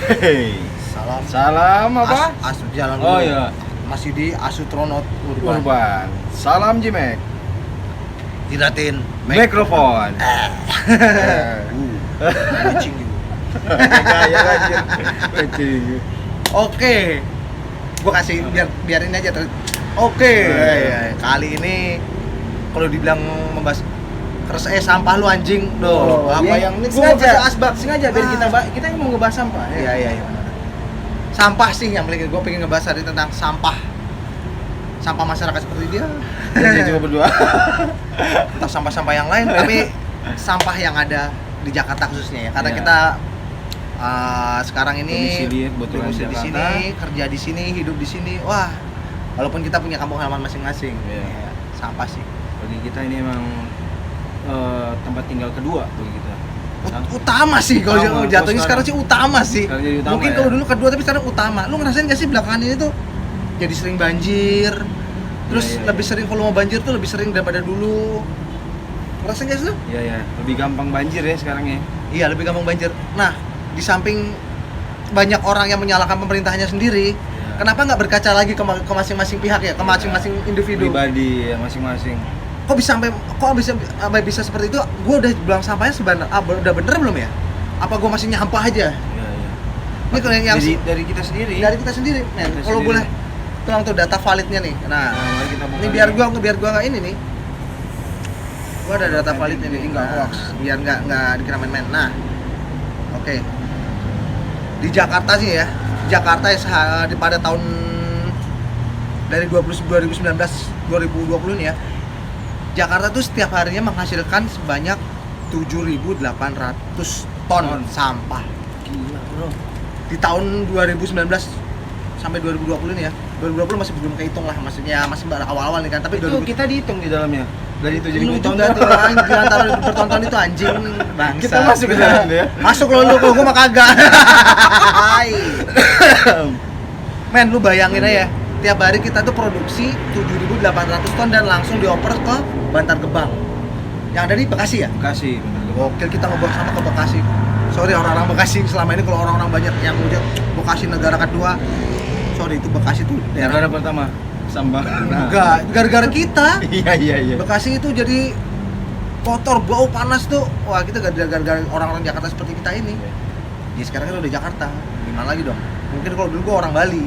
Hei, Salam. salam apa? Jalan Oh dulu. iya, Masih di Asutronot Urban. Urban. Salam Jimek. Diratin. Mikrofon. Kucing gitu. Gaya aja. Kucing. Oke. Gua kasih biarin aja terus. Oke. Kali ini kalau dibilang membahas sampah lu anjing. Doh, apa yang ini sengaja asbak sengaja biar kita yang mau ngebahas sampah ya. Iya. Sampah sih yang gue pengen ngebahas hari tentang sampah masyarakat seperti dia. Jadi cuma berdua. Entah sampah-sampah yang lain, tapi sampah yang ada di Jakarta khususnya ya. Karena Iya. kita sekarang ini domisili di Jakarta. sini, kerja di sini, hidup di sini. Wah, walaupun kita punya kampung halaman masing-masing, Iya. ya, sampah sih. Bagi kita ini emang tempat tinggal kedua bagi kita. Utama sih kalau Utama. jatuhnya Oh, sekarang sih utama sih. Sekarang jadi utama, Mungkin ya? kalau dulu kedua tapi sekarang utama. Lu ngerasain gak sih belakangan ini tuh jadi sering banjir. Terus Iya. lebih sering volume banjir tuh lebih sering daripada dulu. Ngerasain gak sih lu? Iya, lebih gampang banjir ya sekarang ya. Iya, lebih gampang banjir. Nah, di samping banyak orang yang menyalahkan pemerintahnya sendiri, kenapa nggak berkaca lagi ke masing-masing pihak ya, ke masing-masing individu? Pribadi ya masing-masing. Kok bisa seperti itu? Gue udah bilang sampahnya sebenarnya udah bener belum ya? Apa gue masih nyampah aja? Iya. Ini kalau yang Dari kita sendiri. dari kita sendiri, men. Kita Kalau sendiri. boleh tolong tuh data validnya nih. Nah, Mari kita buka ini biar gua nggak ini nih. Gua ada data validnya nih, nggak nah, hoax. biar nggak dikira main-main. Nah, oke. Di Jakarta sih ya, Jakarta ya pada tahun dari 2019 2020 nih ya, Jakarta tuh setiap harinya menghasilkan sebanyak 7.800 ton sampah. Gila, bro. Di tahun 2019 sampai 2020 nih ya, 2020 masih belum kehitung lah, maksudnya masih awal-awal nih kan, tapi Itu kita dihitung di dalamnya. Dari 7.000 ton juga tuh anjing, antara bertonton itu anjing bangsa. Kita masuk ke dalam ya. Masuk lo kalau gua mah kagak. Hai. Men, lu bayangin aja, tiap hari kita tuh produksi 7.800 ton dan langsung dioper ke Bantar Gebang. Yang ada di Bekasi ya? Kasih. Gokil, kita ngebuang sampah ke Bekasi. Sorry orang-orang Bekasi, selama ini kalau orang-orang banyak yang udah Bekasi negara kedua. Sorry, itu Bekasi tuh Negara pertama sampah. Enggak, gara-gara kita. Iya. Bekasi itu jadi kotor, bau, panas tuh. Wah, kita gara-gara orang-orang Jakarta seperti kita ini. Ya sekarang kan udah Jakarta. Gimana lagi dong? Mungkin kalau dulu gua orang Bali.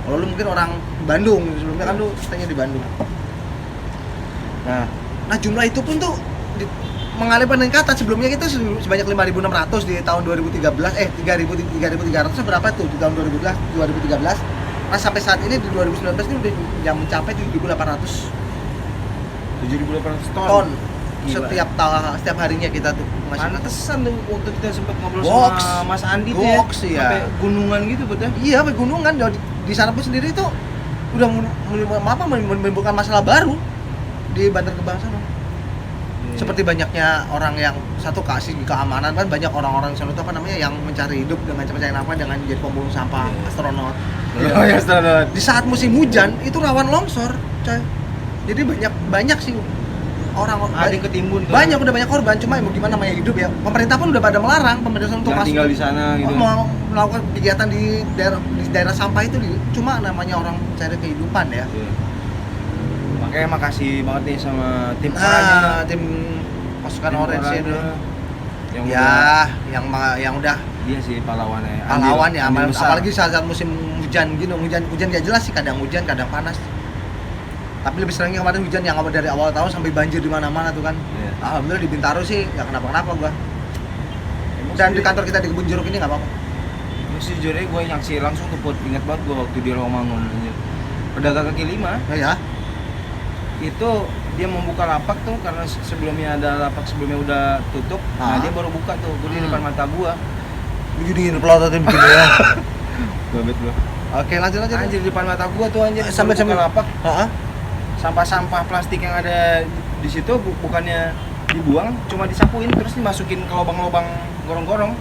Kalau lu mungkin orang Bandung. Sebelumnya kan lu stay-nya di Bandung. Nah, jumlah itu pun tuh mengalami peningkatan. Sebelumnya kita sebanyak 5.600 di tahun 2013. 3.300 berapa tuh di tahun 2013? Nah, sampai saat ini di 2019 ini udah yang mencapai 7.800 ton. Gila. Setiap harinya kita tuh masih Pantesan tuh waktu kita sempat ngobrol Box. sama Mas Andi tuh Box, ya. iya. Sampai gunungan gitu betul. iya, pegunungan di sana pun sendiri tuh udah menimbulkan masalah baru di Bantar Gebang sana. Seperti banyaknya orang yang satu kasih keamanan, kan banyak orang-orang di sana tuh apa namanya yang mencari hidup dengan cara apa dengan jadi pemulung sampah, astronot. Oh ya, astronot. Di saat musim hujan itu rawan longsor, coy. Jadi banyak sih orang Ada yang ketimbun tuh. banyak, udah banyak korban. Cuma mau gimana namanya hidup ya, pemerintah pun udah pada melarang pemerintah untuk Jangan masuk tinggal di sana gitu. mau melakukan kegiatan di daerah sampah itu cuma namanya orang cari kehidupan ya. Iya. Makanya makasih banget nih sama tim oranye. Tim pasukan Tim orange oranye. itu Yang yang udah dia sih pahlawannya. pahlawan ya, Andil besar. apalagi saat musim hujan gini, hujan gak jelas sih, kadang hujan kadang panas. Tapi lebih seringnya kemarin hujan yang dari awal tahun sampai banjir di mana-mana tuh kan. Iya. Alhamdulillah di Bintaro sih nggak kenapa-kenapa gua. Emang Dan di sih- kantor kita di Kebun Jeruk ini nggak apa-apa. Sejujurnya gue nyaksi langsung tuh Put. Ingat banget gue waktu di Romangun anjir. Pedagang kaki lima Ya. itu dia membuka lapak tuh karena sebelumnya ada lapak sebelumnya udah tutup. Nah, Ah. dia baru buka tuh. Gue di depan mata gua. Begini pelototin begini ya. Babet gua. Oke, lanjut. Anjir di depan mata gua tuh anjir. Sampai buka lapak. Heeh. Sampah-sampah plastik yang ada di situ bukannya dibuang, cuma disapuin terus dimasukin ke lubang-lubang gorong-gorong.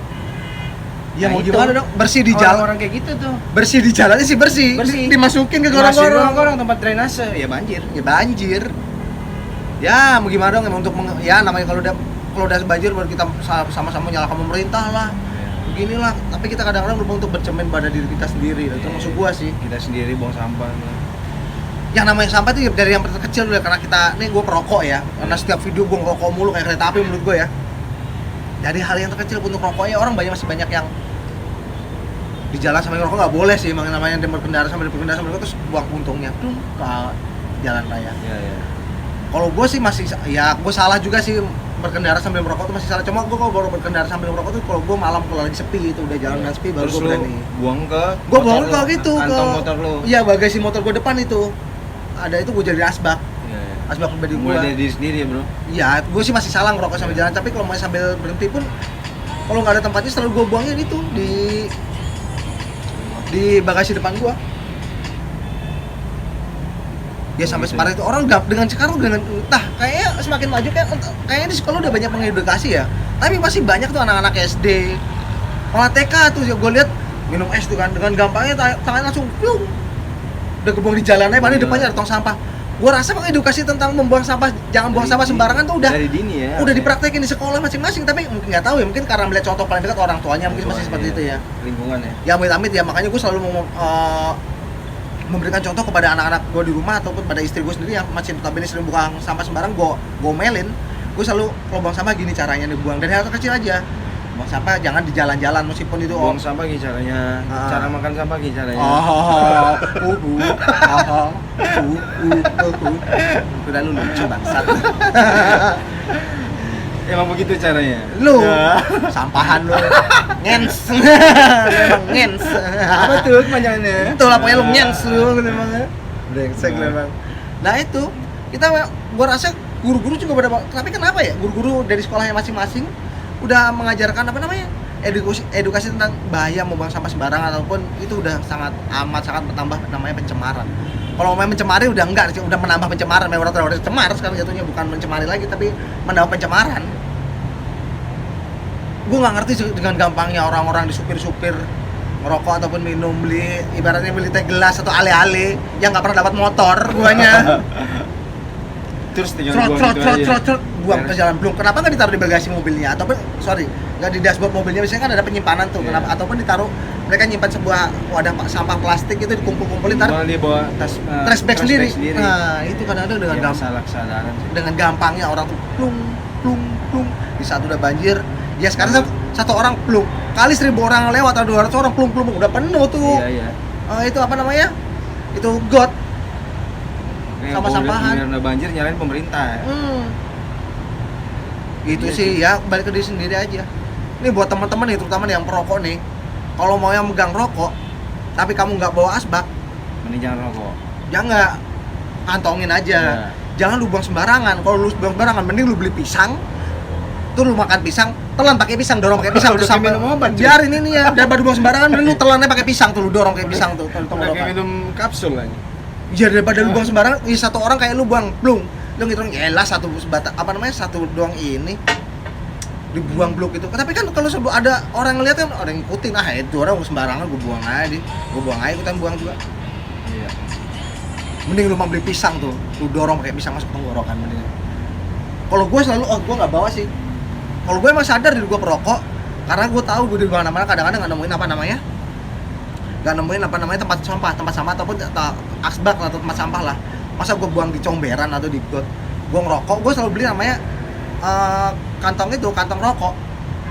Ya Nah, mau itu. gimana dong? Bersih di jalan. Orang kayak gitu tuh. Bersih di jalannya sih bersih. Bersih. Dimasukin ke Dimasukin gorong-gorong. gorong-gorong tempat drainase, ya banjir. Ya banjir. Ya mau gimana dong, emang untuk ya namanya kalau udah banjir baru kita sama-sama menyalahkan pemerintah lah. beginilah, tapi kita kadang-kadang lupa untuk bercermin pada diri kita sendiri. Itu maksud gua sih. Kita sendiri buang sampah. Yang namanya sampah itu dari yang terkecil dulu ya, karena kita, nih gua perokok ya, karena setiap video gua ngerokok mulu kayak kereta api menurut gua ya. Dari hal yang terkecil untuk rokoknya, orang masih banyak yang di jalan sambil ngerokok nggak boleh sih, emang namanya dia berkendara sambil terus buang puntungnya tuh ke jalan raya. Iya. Kalau gue sih masih, ya gue salah juga sih berkendara sambil merokok tuh masih salah. Cuma gue kalau baru berkendara sambil merokok tuh kalau gue malam kalau lagi sepi itu udah jalan dan sepi baru Terus gue berani. buang ke Gue buang ke gitu kantong motor lu. Iya, bagasi motor gue depan itu ada, itu gue jadi asbak. Iya. Asbak pribadi gue. Mulai dari diri sendiri ya bro. Iya, gue sih masih salah ngerokok sambil jalan, tapi kalau mau sambil berhenti pun kalau nggak ada tempatnya selalu gue buangnya itu di bagasi depan gue. Ya sampai separah itu orang dengan sekarang dengan entah kayaknya semakin maju kayaknya di sekolah udah banyak mengedukasi ya, tapi masih banyak tuh anak-anak SD malah TK tuh gue lihat minum es tuh kan dengan gampangnya tangannya langsung plung udah kebuang di jalannya, padahal depannya ada tong sampah. Gue rasa mengedukasi tentang membuang sampah, jangan buang sampah sembarangan tuh udah dari dini ya. Udah dipraktekin di sekolah masing-masing, tapi mungkin nggak tahu ya, mungkin karena melihat contoh paling dekat orang tuanya mungkin masih seperti itu ya. Lingkungan ya. Ya amit-amit ya, makanya gue selalu memberikan contoh kepada anak-anak gue di rumah ataupun pada istri gue sendiri yang masih notabene sering buang sampah sembarang, gue omelin. Gue selalu kalau buang sampah gini caranya nih, buang dari hal kecil aja. Buang sampah jangan di jalan-jalan meskipun itu buang sampah gini caranya. Cara makan sampah gini caranya. Udah lu lucu bangsat. Emang begitu caranya. Lu sampahan lu. Ngens. Memang ngens. Apa tuh kepanjangannya? Itu lah pokoknya lu ngens lu memang. Brengsek memang. Nah itu kita gua rasa guru-guru juga pada, tapi kenapa ya guru-guru dari sekolahnya masing-masing udah mengajarkan apa namanya edukasi tentang bahaya membuang sampah sembarangan ataupun itu udah sangat bertambah namanya pencemaran. Kalau memang mencemari udah enggak, udah menambah pencemaran, memang udah cemar sekarang jatuhnya, bukan mencemari lagi tapi menambah pencemaran. Gue nggak ngerti dengan gampangnya orang-orang di supir-supir ngerokok ataupun minum, ibaratnya beli teh gelas atau ale-ale yang nggak pernah dapat motor guanya. Terus tinggal buang ke jalan. Belum, kenapa nggak ditaruh di bagasi mobilnya ataupun nggak di dashboard mobilnya, biasanya kan ada penyimpanan tuh. Kenapa? Ataupun ditaruh, mereka nyimpan sebuah wadah sampah plastik itu dikumpul-kumpulin, taruh di bawah tas trash bag sendiri. Nah itu kadang-kadang dengan gampangnya orang tuh plung di saat udah banjir. Ya sekarang satu orang plung kali 1000 orang lewat atau 200 orang plung udah penuh tuh. Iya. Itu apa namanya? Itu got sama sampahan. Karena banjir nyalain pemerintah. Itu sih ya, balik ke diri sendiri aja. Ini buat teman-teman nih, terutama yang perokok nih. Kalau mau yang megang rokok, tapi kamu nggak bawa asbak, mending jangan rokok. Jangan, kantongin aja. Jangan lu buang sembarangan. Kalau lu buang sembarangan, mending lu beli pisang. Tuh lu makan pisang, telan pakai pisang, dorong pakai pisang tuh sampai minum obat. Biarin ini ya, daripada buang sembarangan, mending lu telannya pakai pisang tuh, lu dorong pakai pisang tuh. Kayak minum kapsul aja. Ya daripada lu buang sembarangan, satu orang kayak lu buang plung. Lu ngitung elah satu doang ini dibuang blok itu. Tapi kan kalau ada orang ngeliat kan orang ngikutin, itu orang sembarangan gue buang aja ikutan buang juga. Iya. Mending lu mau beli pisang tuh, lu dorong pakai pisang masuk tenggorokan mending. Kalau gue selalu gue nggak bawa sih. Kalau gue emang sadar diri gue perokok, karena gue tahu gue di mana-mana kadang-kadang nggak nemuin tempat sampah ataupun asbak atau tempat sampah lah. Masa gue buang di comberan atau di got. Gue ngerokok, gue selalu beli namanya kantong rokok.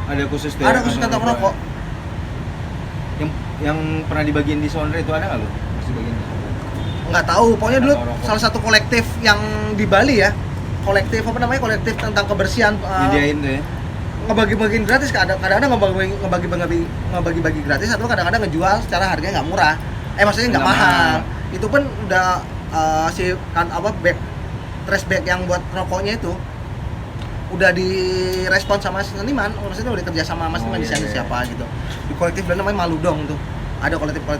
Ada khusus kantong rokok. Yang pernah dibagiin di Sondre itu ada nggak lo? Masih bagian di Sondre? Nggak tahu, pokoknya dulu salah satu kolektif yang di Bali ya. Kolektif tentang kebersihan. Nyediain tuh ya. Ngebagi-bagiin gratis, kadang-kadang ngebagi-bagi gratis atau kadang-kadang ngejual secara harganya nggak murah. Maksudnya nggak mahal. Itu pun udah bag trash bag yang buat rokoknya itu udah direspon sama seniman, maksudnya udah kerja sama mas seniman desainer siapa gitu. Di kolektif dan namanya Maludong tuh. Ada kolektif buat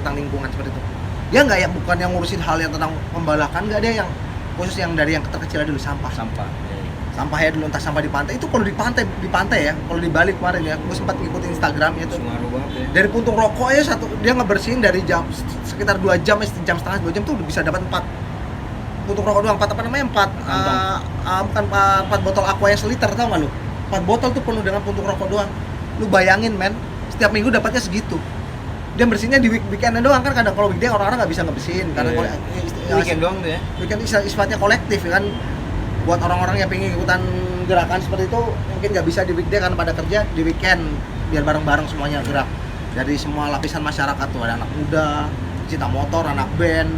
tentang lingkungan seperti itu. Ya nggak ya, bukan yang ngurusin hal yang tentang pembalakan, nggak ada yang khusus yang dari yang terkecil dulu sampah ya dulu, entah sampah di pantai itu. Kalau di pantai ya, kalau di Bali kemarin ya gue sempat ngikutin Instagramnya tuh. Ya. Dari puntung rokok aja dia ngebersihin dari jam sekitar 2 jam, jam setengah 2 jam tuh udah bisa dapat 4 puntung rokok doang, 4 4 botol aqua yang seliter, tau nggak lu? 4 botol tuh penuh dengan puntung rokok doang. Lu bayangin men, setiap minggu dapatnya segitu. Dia bersihnya di weekend doang kan, kadang kalau weekday orang-orang nggak bisa ngebersihin karena Weekend doang tuh ya. weekend sifatnya kolektif kan. Buat orang-orang yang pengen ikutan gerakan seperti itu mungkin nggak bisa di weekday karena pada kerja, di weekend biar bareng-bareng semuanya gerak dari semua lapisan masyarakat tuh, ada anak muda, cinta motor, anak band.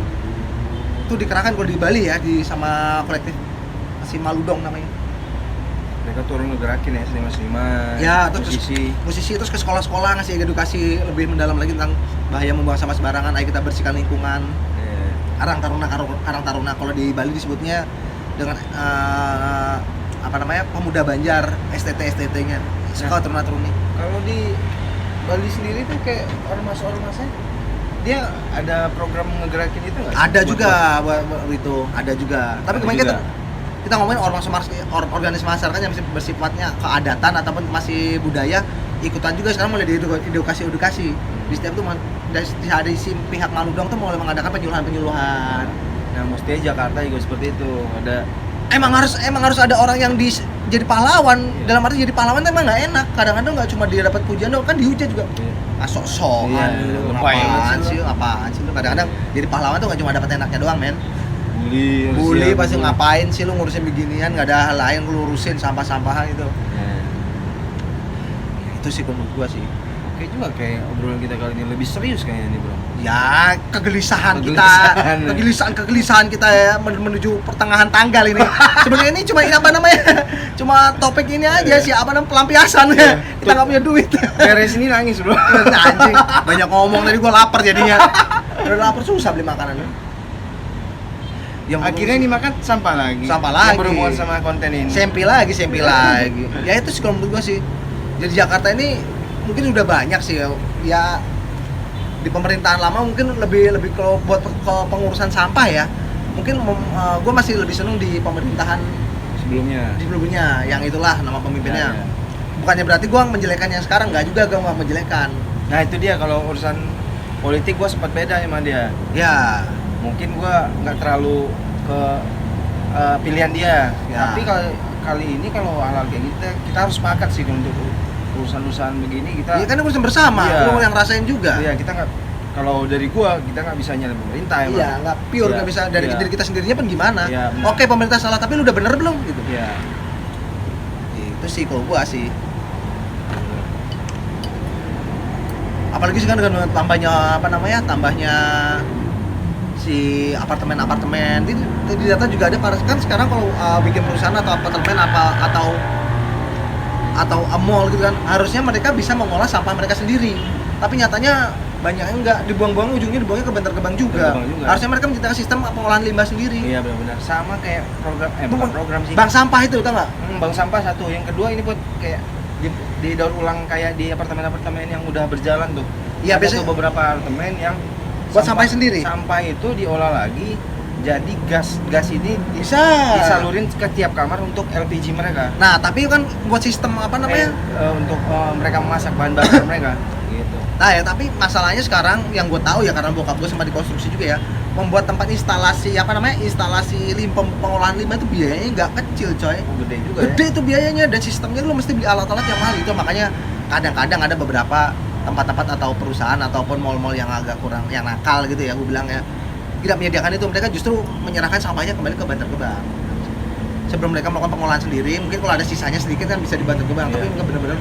Itu dikerahkan kalau di Bali ya, di sama kolektif si Maludong namanya. Mereka turun ngegerakin ya seniman-seniman. Ya, terus musisi. terus ke sekolah-sekolah ngasih edukasi lebih mendalam lagi tentang bahaya membuang sampah sembarangan, ayo kita bersihkan lingkungan. Karang Taruna kalau di Bali disebutnya dengan apa namanya, pemuda Banjar, STT-nya. Sekolah Taruna-Taruni. Kalau di Bali sendiri tuh kayak ormas-ormasnya dia ada program ngegerakin itu nggak sih? Ada juga itu, ada juga. Tapi kemarin kita ngomongin organisasi masyarakat yang bersifatnya keadatan ataupun masih budaya, ikutan juga sekarang mulai edukasi. Di setiap tuh dari si pihak Maludong tuh mulai mengadakan penyuluhan. Nah, mestinya Jakarta juga seperti itu. Emang harus ada orang yang jadi pahlawan. Dalam arti jadi pahlawan tuh emang nggak enak. Kadang-kadang nggak cuma dia dapat pujian doang, kan dihujat juga. Sok-sokan lu, apaan sih lu. Kadang-kadang jadi pahlawan tuh nggak cuma dapat enaknya doang, men. Bully pasti ngapain sih lu ngurusin beginian, nggak ada hal lain lu urusin sampah-sampahan itu. Itu sih menurut gua sih. Oke juga kayak obrolan kita kali ini lebih serius kayaknya nih, Bro. Ya, kegelisahan kita ya menuju pertengahan tanggal ini. Sebenarnya ini cuma cuma topik ini aja sih, pelampiasan. Kita nggak punya duit. Beres ini nangis, Bro. Anjing, banyak ngomong tadi gua lapar jadinya. Udah lapar susah beli makanan. Yang akhirnya ini makan sampah lagi. Yang berhubungan sama konten ini. Sempi lagi. Ya itu sih kalau menurut gua sih. Jadi Jakarta ini mungkin udah banyak sih ya di pemerintahan lama mungkin lebih kalau buat pengurusan sampah ya. Mungkin gua masih lebih seneng di pemerintahan sebelumnya yang itulah nama pemimpinnya. Ya. Bukannya berarti gua menjelekan yang sekarang, nggak juga gua nggak menjelekan. Nah, itu dia kalau urusan politik gua sempat beda sama dia. Ya. Mungkin gua nggak terlalu ke pilihan dia. Ya. Tapi kali ini kalau hal-hal kayak gitu kita harus sepakat sih untuk urusan-urusan begini kita. Iya kan urusan bersama, lu yang rasain juga. Iya, kita nggak, kalau dari gua kita nggak bisa nyalain pemerintah emang. Iya, nggak pure, nggak bisa dari diri kita sendirinya pun gimana. Ya, oke, pemerintah salah tapi lu udah bener belum gitu. Iya. Itu sih kalau gua sih. Apalagi sekarang dengan tambahnya si apartemen itu di data juga ada kan sekarang kalau bikin perusahaan atau apartemen atau mall gitu kan, harusnya mereka bisa mengolah sampah mereka sendiri, tapi nyatanya banyak yang enggak, dibuang-buang, ujungnya dibuangnya ke Bantar Gebang juga. Harusnya mereka menciptakan sistem pengolahan limbah sendiri. Iya benar-benar sama kayak program sih, bank sampah itu, tau nggak? Bank sampah satu, yang kedua ini buat kayak di daur ulang kayak di apartemen yang udah berjalan tuh. Iya, biasanya beberapa apartemen yang buat sampah sendiri. Sampah itu diolah lagi jadi gas ini bisa disalurin ke tiap kamar untuk LPG mereka. Nah, tapi kan buat sistem untuk mereka memasak bahan bakar mereka gitu. Nah ya, tapi masalahnya sekarang yang gue tahu ya, karena bokap gue sempat dikonstruksi juga ya, membuat tempat instalasi pengolahan limbah itu biayanya nggak kecil, coy. Gede juga. Gede itu biayanya, dan sistemnya lu mesti beli alat-alat yang mahal itu. Makanya kadang-kadang ada beberapa tempat-tempat atau perusahaan ataupun mal-mal yang agak kurang, yang nakal gitu ya, gue bilang ya, tidak menyediakan itu. Mereka justru menyerahkan sampahnya kembali ke Bantar Gebang sebelum mereka melakukan pengolahan sendiri. Mungkin kalau ada sisanya sedikit kan bisa di Bantar Gebang, tapi enggak, bener-bener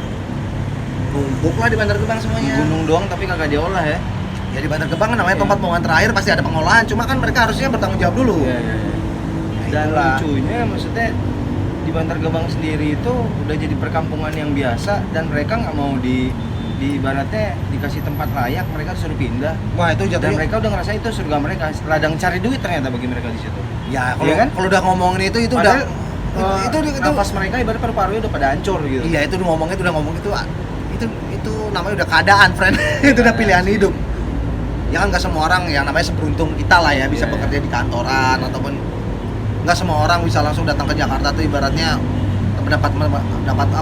numpuk lah di Bantar Gebang semuanya. Gunung doang tapi kagak diolah ya. Ya di Bantar Gebang kan namanya tempat pembuangan terakhir, pasti ada pengolahan, cuma kan mereka harusnya bertanggung jawab dulu. Iya. Dan lucunya maksudnya di Bantar Gebang sendiri itu udah jadi perkampungan yang biasa, dan mereka nggak mau di ibaratnya dikasih tempat layak, mereka disuruh pindah. Wah, itu jatuhnya. Dan mereka udah ngerasa itu surga mereka, ladang cari duit ternyata bagi mereka di situ. Ya, kalau udah ngomongin itu padahal, udah itu nafas mereka ibarat paru-parunya udah pada hancur gitu. Iya, itu ngomong itu namanya udah keadaan, friend. Itu udah pilihan hidup. Ya kan nggak semua orang yang namanya seberuntung kita lah ya bisa bekerja di kantoran, ataupun nggak semua orang bisa langsung datang ke Jakarta tuh ibaratnya dapat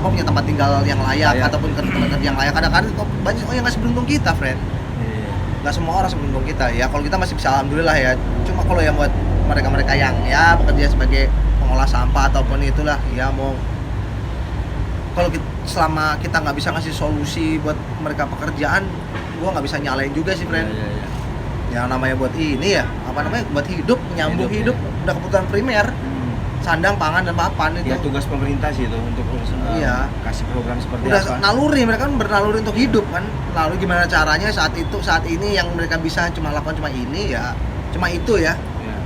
punya tempat tinggal yang layak. Ataupun ke tempat yang layak. Kadang-kadang banyak yang nggak seberuntung kita, friend. Nggak semua orang seberuntung kita ya. Kalau kita masih bisa alhamdulillah ya. Cuma kalau yang buat mereka yang ya bekerja sebagai pengolah sampah ataupun itulah ya, mau selama kita nggak bisa ngasih solusi buat mereka pekerjaan, gua nggak bisa nyalain juga sih, friend. Iya. Yang namanya buat ini ya, apa namanya, buat hidup, nyambung hidup, udah kebutuhan primer, sandang, pangan, dan papan itu. Ya tugas pemerintah sih itu untuk Iya. kasih program seperti Udah apa. naluri, mereka kan bernaluri untuk hidup kan. Lalu gimana caranya saat ini yang mereka bisa cuma lakukan cuma ini ya, cuma itu ya. Ya.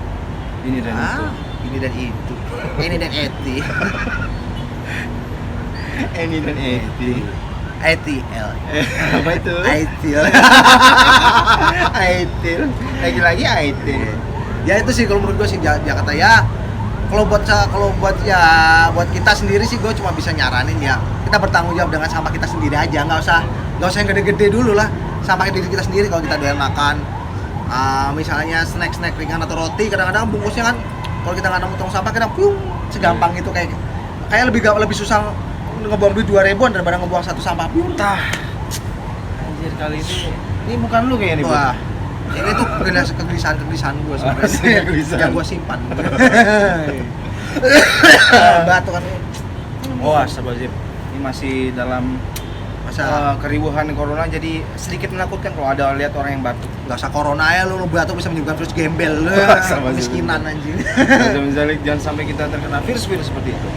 Ini dan itu. Ini dan itu. Ini dan eti. Ini dan itu. ITL. Apa itu? ITL. Aitil. Lagi-lagi Aitil. Ya itu sih kalau menurut gue sih Jakarta ya. Kalau buat kita sendiri sih gue cuma bisa nyaranin ya, kita bertanggung jawab dengan sampah kita sendiri aja, nggak usah yang gede-gede dulu lah. Sampah diri kita sendiri. Kalau kita doyan makan misalnya snack ringan atau roti, kadang-kadang bungkusnya kan kalau kita nggak nemu tong sampah kadang segampang itu, kayak lebih susah ngebuang duit 2.000-an daripada ngebuang satu sampah. Anjir, kali ini bukan lu kayaknya nih. Wah, ini tuh kegelisahan gue sebenarnya. Yang gue simpan. Batu kan. Oh, astagfirullahaladzim. Ini masih dalam Masa keriuhan corona, jadi sedikit menakutkan kalau ada lihat orang yang batuk. nggak usah corona ya, lu batuk bisa menyebabkan virus gembel. Sama Miskinan anjing. Jangan sampai kita terkena virus seperti itu.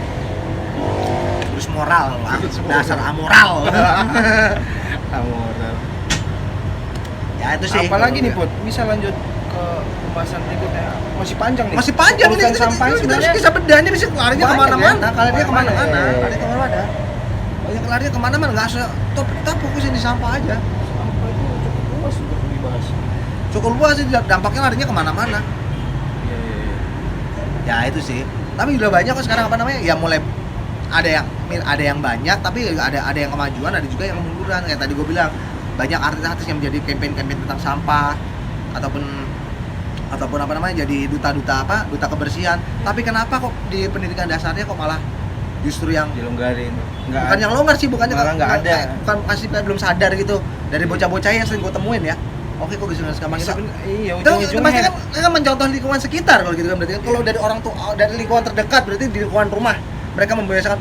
Virus moral, dasar amoral. Amoral. Ya itu sih. Apalagi nih Put, bisa lanjut ke pembahasan berikutnya. Masih panjang nih. Masih panjang ini, sampah kita harus kisah bedah, ini bisa larinya banyak, kemana-mana. ya? Kalau dia kemana-mana, Banyak. larinya kemana-mana. Banyak larinya kemana-mana, nggak usah. Kita fokusin di sampah aja. Sampah itu cukup luas untuk dibahas. Cukup luas sih, dampaknya larinya kemana-mana. Iya. Ya itu sih. Tapi udah banyak kok sekarang ya mulai ada yang banyak, tapi ada yang kemajuan, ada juga yang kemunduran. Kayak tadi gue bilang, banyak artis-artis yang menjadi campaign tentang sampah ataupun jadi duta kebersihan. Tapi kenapa kok di pendidikan dasarnya kok malah justru yang Dilonggarin. bukan yang longgar sih, bukannya malah nggak ada. bukan masih belum sadar gitu dari bocah-bocah yang sering gue temuin ya. Oke kok bisa sekarang gitu. Iya, Itu pasti ujung-ujungnya kan mencontoh lingkungan sekitar kalau gitu kan, berarti kan kalau dari orang tua, dari lingkungan terdekat, berarti di lingkungan rumah mereka membiasakan,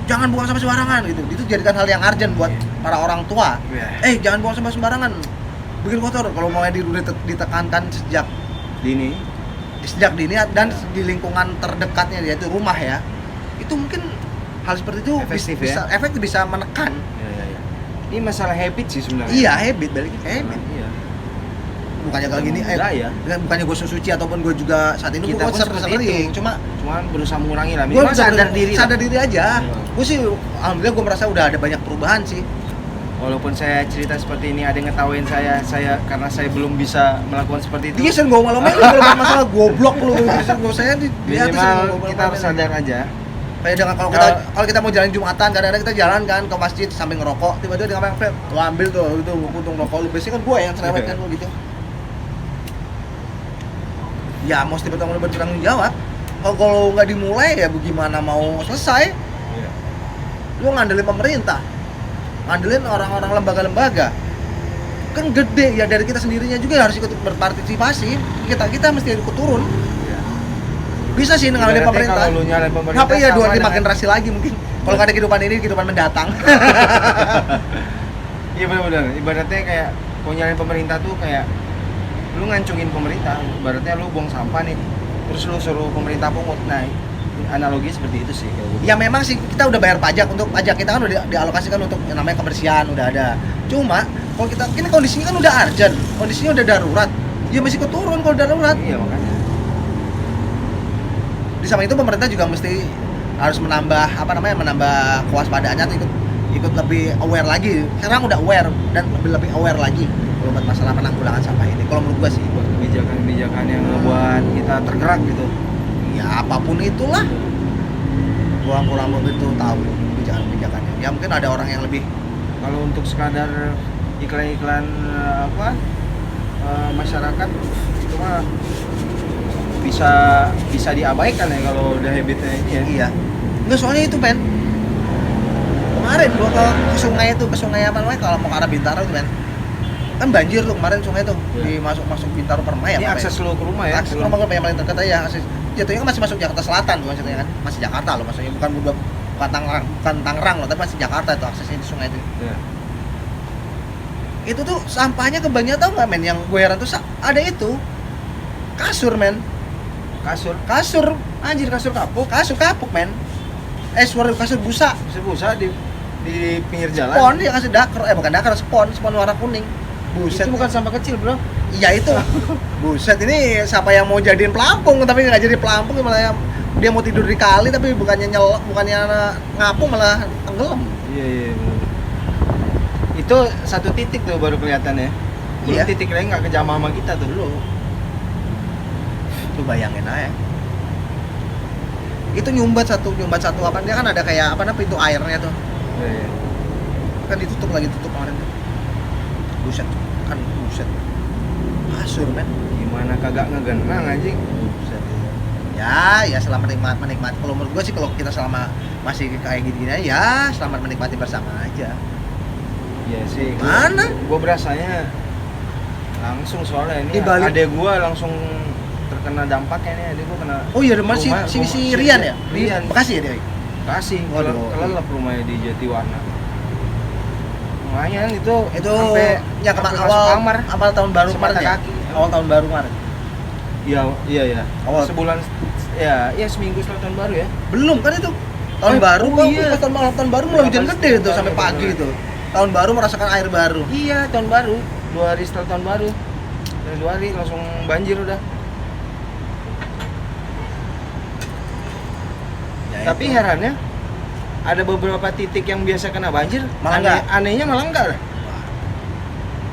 jangan buang sampah sembarangan gitu. Itu jadikan hal yang urgent buat para orang tua. Iya. Jangan buang sampah sembarangan, bikin kotor. Kalau mau ditekankan sejak dini dini dan di lingkungan terdekatnya, yaitu rumah ya, itu mungkin hal seperti itu efektif, bisa menekan. Iya. Ini masalah habit sih sebenarnya. Iya, habit, balik ke habit. Iya. Bukannya kalau gini, ya. bukannya gue suci ataupun gue juga saat ini Kita gue pun seperti itu. cuman Berusaha mengurangi lah. gue Minimal sadar diri aja. Iya. Gue sih alhamdulillah gue merasa udah ada banyak perubahan sih. Walaupun saya cerita seperti ini, ada yang ngetawain saya karena saya belum bisa melakukan seperti itu. Dia sering gue malam ini kalau masalah goblok lu, saya di atas Minimal kita harus sadar aja. Kayak dengan kalau kita mau jalan Jumatan, kadang-kadang kita jalan kan ke masjid sambil ngerokok, tiba-tiba dia ngapain? Lu ambil tuh itu puntung rokok lu, biasanya kan gue yang cerewet kan lu gitu. Ya mesti bertanggung jawab. Kalau nggak dimulai ya bagaimana mau selesai? Iya. Lu ngandelin pemerintah, ngandelin orang-orang lembaga-lembaga, kan gede ya, dari kita sendirinya juga harus ikut berpartisipasi. Kita mesti ikut turun. Iya. Bisa sih ngandelin Ibaratnya pemerintah. kalau lu nyalain pemerintah, Tapi ya sama 25 dengan- generasi lagi mungkin. Kalau nggak ada kehidupan mendatang. Iya benar-benar. Ibaratnya kayak kalau nyalain pemerintah tuh kayak lu ngancungin pemerintah. Ibaratnya lu buang sampah nih, terus lu suruh pemerintah pungut. Nah, analogi seperti itu sih kayak gitu. Ya memang sih kita udah bayar pajak, untuk pajak kita kan udah dialokasikan untuk yang namanya kebersihan, udah ada. Cuma kalau kita ini kondisinya kan udah urgent, kondisinya udah darurat, ya mesti ikut turun kalau darurat. Iya makanya. Di samping itu pemerintah juga mesti harus menambah kewaspadaannya atau ikut lebih aware lagi. Sekarang udah aware dan lebih aware lagi kalau buat masalah penanggulangan sampah ini. Kalau menurut gua sih, Buat kebijakan-kebijakan yang ngebuat kita tergerak gitu. ya apapun itulah, kurang begitu tahu kebijakan-kebijakannya. Ya mungkin ada orang yang lebih. Kalau untuk sekadar iklan-iklan masyarakat itu mah bisa diabaikan ya kalau udah habitnya ini ya. Iya. Enggak, soalnya itu kemarin gua ke sungai apa namanya, kalau mau ke arah Bintaro itu kan banjir tuh kemarin sungai tuh. Iya. Di masuk Bintaro Permai Ini apa akses lu ke rumah ya. akses rumah gue yang paling dekat aja, akses jatuhnya kan masih masuk Jakarta Selatan tuh maksudnya kan, masih Jakarta loh maksudnya, bukan bukan Tangerang loh, tapi masih Jakarta itu aksesnya di sungai itu. Ya. Itu tuh sampahnya kebanyakan, tau nggak men, yang gue heran tuh ada itu kasur men, kasur Anjir, kasur kapuk. men, kasur busa, Bisa di pinggir jalan. spon ya, kasur dakar, bukan dakar, spon warna kuning. Buset, Itu bukan sampah kecil, Bro. iya itu. Buset, ini siapa yang mau jadiin pelampung tapi nggak jadi pelampung, malah dia mau tidur di kali tapi bukannya ngapung malah tenggelam. Iya. Itu satu titik tuh baru kelihatan ya. Belum Iya. titik lain nggak kejamah sama kita tuh. Dulu lu bayangin aja, itu nyumbat satu apa, dia kan ada kayak apa namanya pintu airnya tuh, Iya. kan tutup kemarin tuh. Buset kasur men. Gimana kagak ngegenang anjing? Buset. Ya selamat menikmati. Kalau menurut gua sih, kalau kita selama masih kayak gini ya selamat menikmati bersama aja. Iya sih. Mana? Gua berasanya langsung, soalnya ini Di Bali. adek gua langsung terkena dampaknya nih. Adek gua kena. Oh iya, masih si Rian ya? Rian. Bekasi ya dia? Kasih, Waduh. kelelep rumahnya di Jatiwarna. Lumayan itu Itu ya kemarin awal tahun baru kemarin ya? kaki. Awal tahun baru kemarin. Iya. Awal. Sebulan ya seminggu setelah tahun baru ya. Belum kan itu. Tahun baru oh Bang. iya. Pas tahun baru mulai hujan gede itu sampai pagi bener. itu. Tahun baru merasakan air baru. Iya, tahun baru. 2 hari setelah tahun baru. Dari 2 hari langsung banjir udah. Ya, Tapi itu. herannya ada beberapa titik yang biasa kena banjir, Malah enggak. Anehnya malah enggak lah.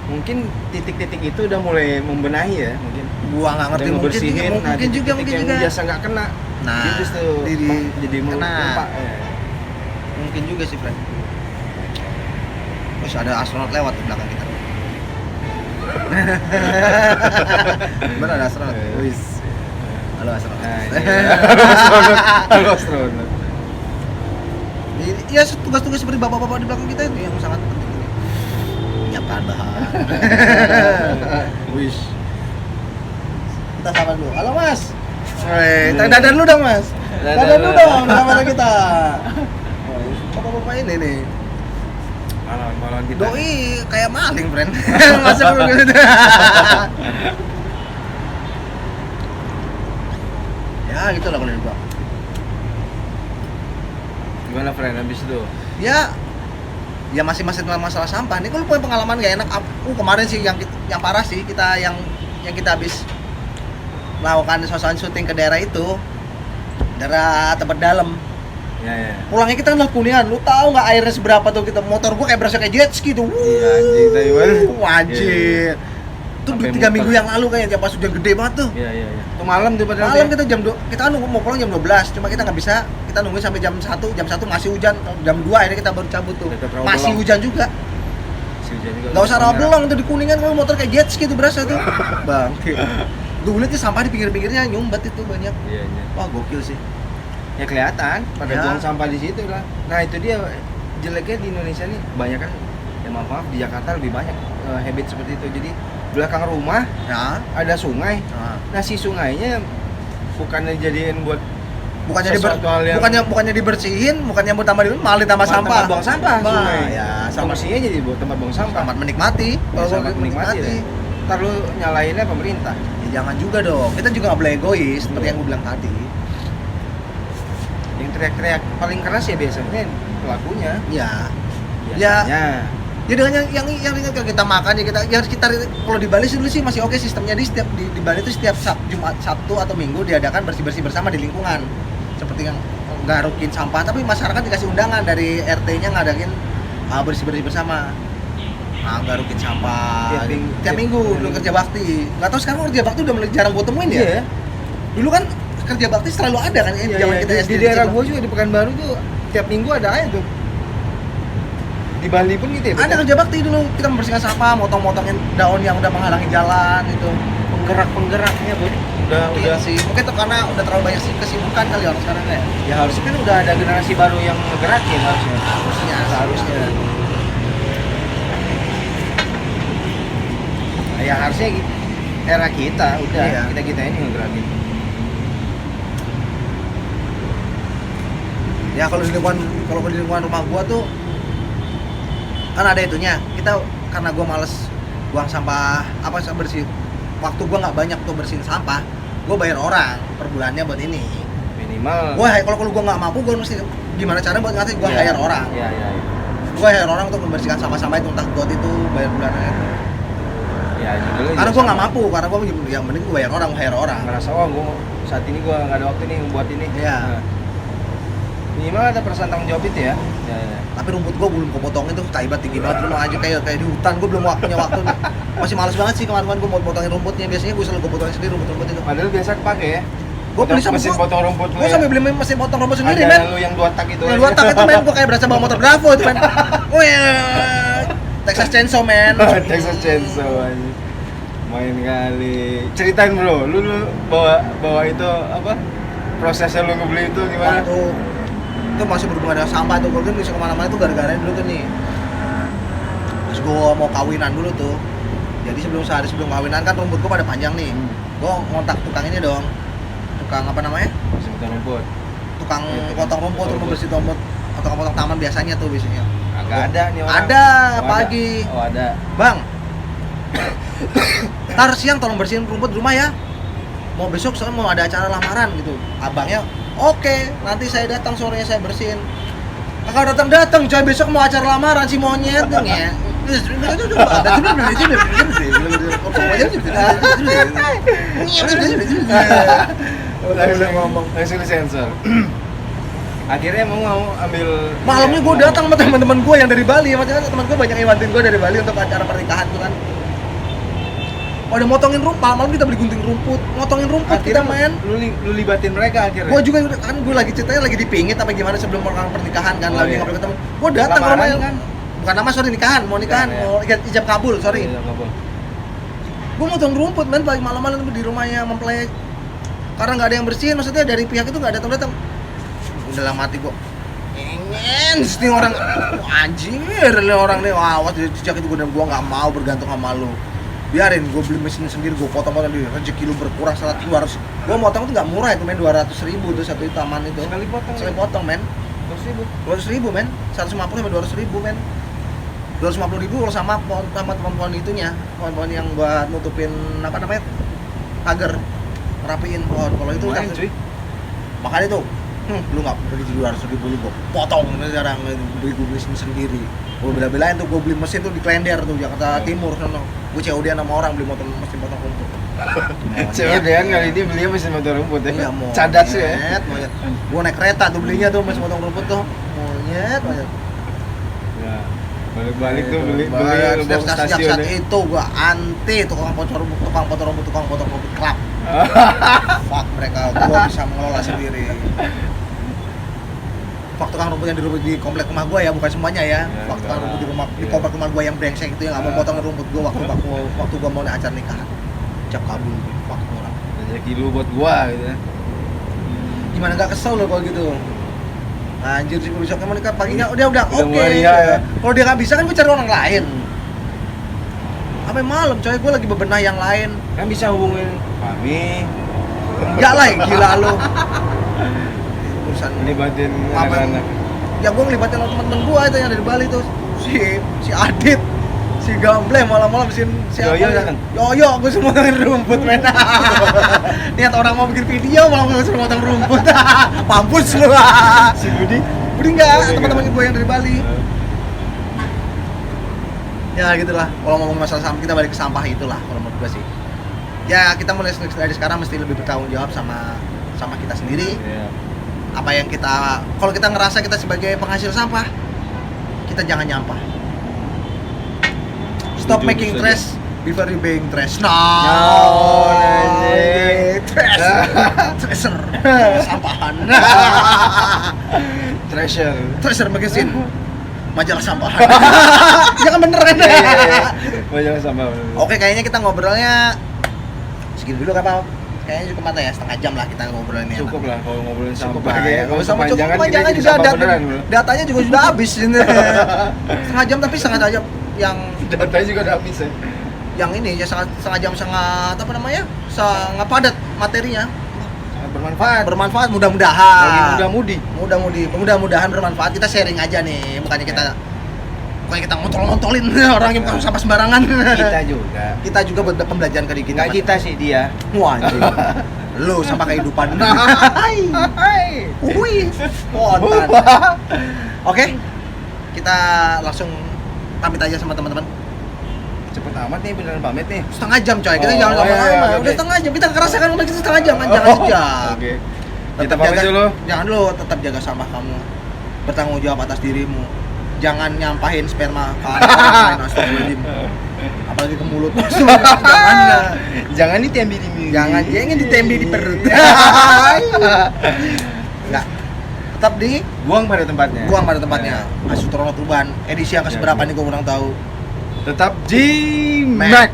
Mungkin titik-titik itu udah mulai membenahi ya, mungkin. Gua nggak ngerti, Udah mungkin ngebersihin, mungkin juga yang biasa nggak kena. Nah, Gitu tuh, jadi kena. melupa. Ya. Mungkin juga sih, Fred. Terus ada astronot lewat di belakang kita. Bener ada astronot. Eh. Wis. Halo astronot. Nah, iya. Halo astronot. Ya tugas-tugas seperti bapak-bapak di belakang kita itu yang sangat penting ini. Menyiapkan bahan. Wis. Kita sapa dulu. Halo Mas. Dadan lu dong Mas. Dadan lu dong sama kita. Bapak-bapak ini nih. Malam kita. Doi kayak maling, friend. Masuk dulu gitu. Ya gitu lah kalau di gua. Gimana friend habis itu? Ya masih tentang masalah sampah. Nih kalau punya pengalaman gak enak. Kemarin sih yang parah sih, kita yang kita habis melakukan syuting ke daerah itu, daerah tempat dalam. Ya. Pulangnya kita udah Kuningan. Lu tahu nggak airnya seberapa tuh? Kita motor gua kayak berasa kayak jet ski tuh. Iya anjing Taiwan. Wajib. Itu Sampai 3 minggu muter. yang lalu kayaknya pas hujan gede banget tuh. Iya. Itu malam tuh padahal. Malam ya? kita kita kan mau pulang jam 12, cuma kita nggak bisa. Kita nungguin sampai jam 1 masih hujan. Jam 2 akhirnya kita baru cabut tuh. Dekat Rawa Masih Belong. hujan juga. Si hujan juga. Nggak usah rawa belong tuh di Kuningan, kalau motor kayak jet ski tuh berasa tuh. Bangke. Dulu lihat sampah di pinggir-pinggirnya nyumbat itu banyak. Iya. Wah, gokil sih. Ya kelihatan pada Ya. buang sampah di situ lah. Nah itu dia jeleknya di Indonesia nih, banyak kan. Ya maaf di Jakarta lebih banyak habit seperti itu. Jadi belakang rumah Ya. ada sungai. Nah. Nah si sungainya bukannya jadiin buat sesuatu hal yang bukannya dibersihin, bukannya mau tambah malah ditambah sampah. tempat buang sampah Bah, sungai. ya, Fungsinya jadi buat tempat buang sampah. Selamat menikmati. Ya, selamat menikmati deh. Ntar lu nyalainnya pemerintah. Ya, jangan juga dong. Kita juga nggak boleh egois seperti yang gue bilang tadi. Yang teriak-teriak paling keras ya biasanya pelakunya. Ya. Biasanya. Ya dengan yang kita makan ya kita kalau di Bali dulu sih masih oke sistemnya, di Bali itu setiap Jumat, Sabtu atau Minggu diadakan bersih-bersih bersama di lingkungan. Seperti yang ngarukin sampah, tapi masyarakat dikasih undangan dari RT-nya ngadain bersih-bersih bersama. Ngarukin sampah tiap minggu dulu kerja bakti. Enggak tahu sekarang kerja bakti udah mulai jarang gue temuin ya. Iya. Dulu kan kerja bakti selalu ada kan Iya, zaman kita SD di daerah gua juga di Pekanbaru tuh tiap minggu ada aja tuh. Di Bali pun gitu ya. ada kerja bakti dulu, kita membersihkan sampah, motong-motongin daun yang udah menghalangi jalan itu. Penggerak-penggeraknya Bu. Udah Sih mungkin tuh karena udah terlalu banyak kesibukan kali orang sekarang ya. ya harusnya kan udah ada generasi baru yang ngegerakin harusnya. Harusnya. Ya harusnya era kita udah Iya. kita ini ngegerakin. Ya kalau di lingkungan rumah gua tuh kan ada itunya. Kita karena gua males buang sampah bersih. Waktu gua nggak banyak tuh bersihin sampah. Gua bayar orang per bulannya buat ini. Minimal. Kalau gua nggak mampu, gua mesti gimana cara buat ngasih? Gua hire orang. Iya. Gua hire orang untuk membersihkan sampah-sampah itu, entah buat itu bayar bulanan. Ya, juga Karena gua nggak mampu, karena gua yang mending gua bayar orang, hire orang. Ngerasa gua saat ini gua nggak ada waktu nih buat ini. Iya. Nah, minimal ada perasaan tanggung jawab itu ya. Ya. Tapi rumput gua belum kepotongin tuh, taibat tinggi banget, belum aja kayak di hutan. Gua belum punya waktu nih. Masih males banget sih kemarin gua mau potongin rumputnya. Biasanya gua selalu potongin sendiri rumput itu. Padahal biasa kepake ya. Gua beli sama mesin potong rumput lu. Gua sampai beli mesin potong rumput sendiri, ada men. lu yang 2 tak itu. Yang 2 tak itu, men. Gua kayak berasa bawa motor Bravo itu, men. Texas Chainsaw, men. Texas Chainsaw aja. Main kali. Ceritain bro, lu bawa itu apa? Prosesnya lu ngebeli itu gimana? Itu masih berhubungan dengan sampah tuh. Gua kan bisa kemana-mana tuh gara-gara dulu tuh nih. Terus gua mau kawinan dulu tuh. Jadi sehari sebelum kawinan kan rumput gua pada panjang nih. Gua ngontak tukang ini dong. Tukang apa namanya? Mesin potong rumput. Tukang potong rumput, tukang bersih rumput, atau potong taman biasanya tuh biasanya. Agak ada nih orang. Ada pagi. Ada. Bang. Ntar siang tolong bersihin rumput di rumah ya. Mau besok soalnya mau ada acara lamaran gitu. Abangnya, oke, nanti saya datang sorenya saya bersihin. Kakak datang coy, besok mau acara lamaran si monyet tuh ya. Langsung ngomong, langsung disensor. Akhirnya mau ambil malamnya gue datang sama teman-teman gue yang dari Bali, macam teman gue banyak yang bantuin gue dari Bali untuk acara pernikahan tuh kan. Oh, udah motongin rumput, malam kita beli gunting rumput, motongin rumput akhirnya kita main. Lu libatin mereka akhirnya. Gue juga kan gue lagi ceritanya lagi dipingit apa gimana sebelum melakukan pernikahan kan, lagi iya. ngobrol ketemu. Gue datang ke rumahnya kan. Bukan nama, sorry, nikahan, mau nikahan, Iya. mau ijab kabul, sorry. Iya, kabul. Gue motong rumput men, pagi malam-malam di rumahnya mempelai. Karena nggak ada yang bersihin, maksudnya dari pihak itu nggak datang. Udah lama mati gue. Ngens, nih orang anjir, nih orang nih, awas sejak itu gue nggak mau bergantung sama lu. Biarin, gue beli mesin sendiri, gue potong-potong di rezeki lu berkurang 200. Gue motong itu nggak murah itu men, 200.000 tuh satu taman itu. Sekali potong men. 200.000 men, 150 sampai 200.000 men. 250.000 kalau sama pohon-pohon itunya, pohon-pohon yang buat nutupin apa namanya, pagar, rapiin pohon. Kalau itu lumayan, cuy. Makanya tuh, lu nggak beli 200.000 lu gue potong sekarang, gue beli sendiri. Gue bela-belain tuh, gue beli mesin tuh di Klender tuh, Jakarta Timur sana. Gue COD-an sama orang beli mesin potong rumput. COD-an kali ini belinya mesin potong rumput ya. Iya, Cadas ya. Monyet. Gue naik kereta tuh belinya tuh mesin potong rumput tuh. Monyet. Ya. Balik-balik tuh beli setiap stasiun ya. itu gue anti tukang potong rumput klub. Fuck mereka, gue bisa mengelola sendiri. Fuck tukang rumput yang di komplek rumah gue ya, bukan semuanya ya. Fuck tukang rumput di komplek rumah gue yang brengsek itu yang nggak mau potong rumput gue waktu gue mau acara nikahan. Cap kabul, fuck orang. Rezeki lu buat gua gitu ya. Gimana gak kesel lo kalau gitu? Anjir sih besoknya mau nikah paginya udah oke. Ya. Kalau dia nggak bisa kan gue cari orang lain. Sampai malam coy, gue lagi bebenah yang lain. Kan bisa hubungin kami. Enggak lah, gila lo. Urusan Libatin anak-anak. Ya gue ngelibatin teman-teman gue itu yang dari Bali tuh. Si Adit, si Gamble malam-malam si Yoyo datang. Yoyo, gue semua potong rumput men. Niat orang mau bikin video malah gue suruh potong rumput. Mampus lu. Si Budi enggak, teman-teman gue yang dari Bali. Ya gitulah, kalau ngomong masalah sampah kita balik ke sampah itulah kalau menurut gue sih. Ya kita mulai dari sekarang mesti lebih bertanggung jawab sama kita sendiri. Iya. Apa yang kita, kalau kita ngerasa kita sebagai penghasil sampah, kita jangan nyampah. Stop Setuju, making setuju. trash before you being trash. Trash. Treasure. Sampahan. Treasure magazine. Majalah sampahan. Ya kan bener kan? Majalah sampah. Oke, kayaknya kita ngobrolnya segini dulu apa? Kayaknya cukup mata ya, setengah jam lah kita ngobrolin ini. Cukup lah kalau ngobrolin Cukup sampah. lah ya. Kalau Sama cukup sepanjangan panjangan kita juga sampah beneran, bro. datanya juga sudah habis ini. Setengah jam tapi setengah jam yang Datanya juga udah habis ya. yang ini ya setengah jam sangat apa namanya? Sangat padat materinya. bermanfaat Bermanfaat bagi mudah-mudahan. muda-mudi. Mudah-mudahan bermanfaat. Kita sharing aja nih, bukannya kita ngontol-ngontolin orang yang bukan sampah sembarangan. Kita juga buat pembelajaran kali kita. nggak kita sih dia. Wah, anjing. Lu sampah kehidupan. Hai. Wih, spontan. Oke, kita langsung pamit aja sama teman-teman. Cepet amat nih, beneran pamit nih. Setengah jam coy, kita Oh, jangan iya, lama-lama. iya, Udah oke. setengah jam, kita kerasa kan udah setengah jam kan, jangan sejam. Oke. Kita Tetap pamit jaga- dulu. Jangan dulu, tetap jaga sampah kamu. Bertanggung jawab atas dirimu. Jangan nyampahin sperma ke orang lain, astagfirullahaladzim. Apalagi ke mulut. Jangan lah. Jangan ditembi di miri. Jangan ditembi di perut. Enggak. Tetap buang pada tempatnya. buang pada tempatnya. Asutrono Tuban edisi yang keseberapa nih gua kurang tahu. Tetap di Mac. Mac.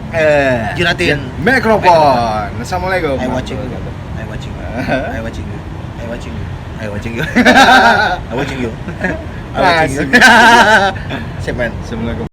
Jiratin. Mikrofon. Assalamualaikum. I watching you. I watching you. I watching you. I watching you. I watching you. I watching you. I watching you. Sip, man. Assalamualaikum.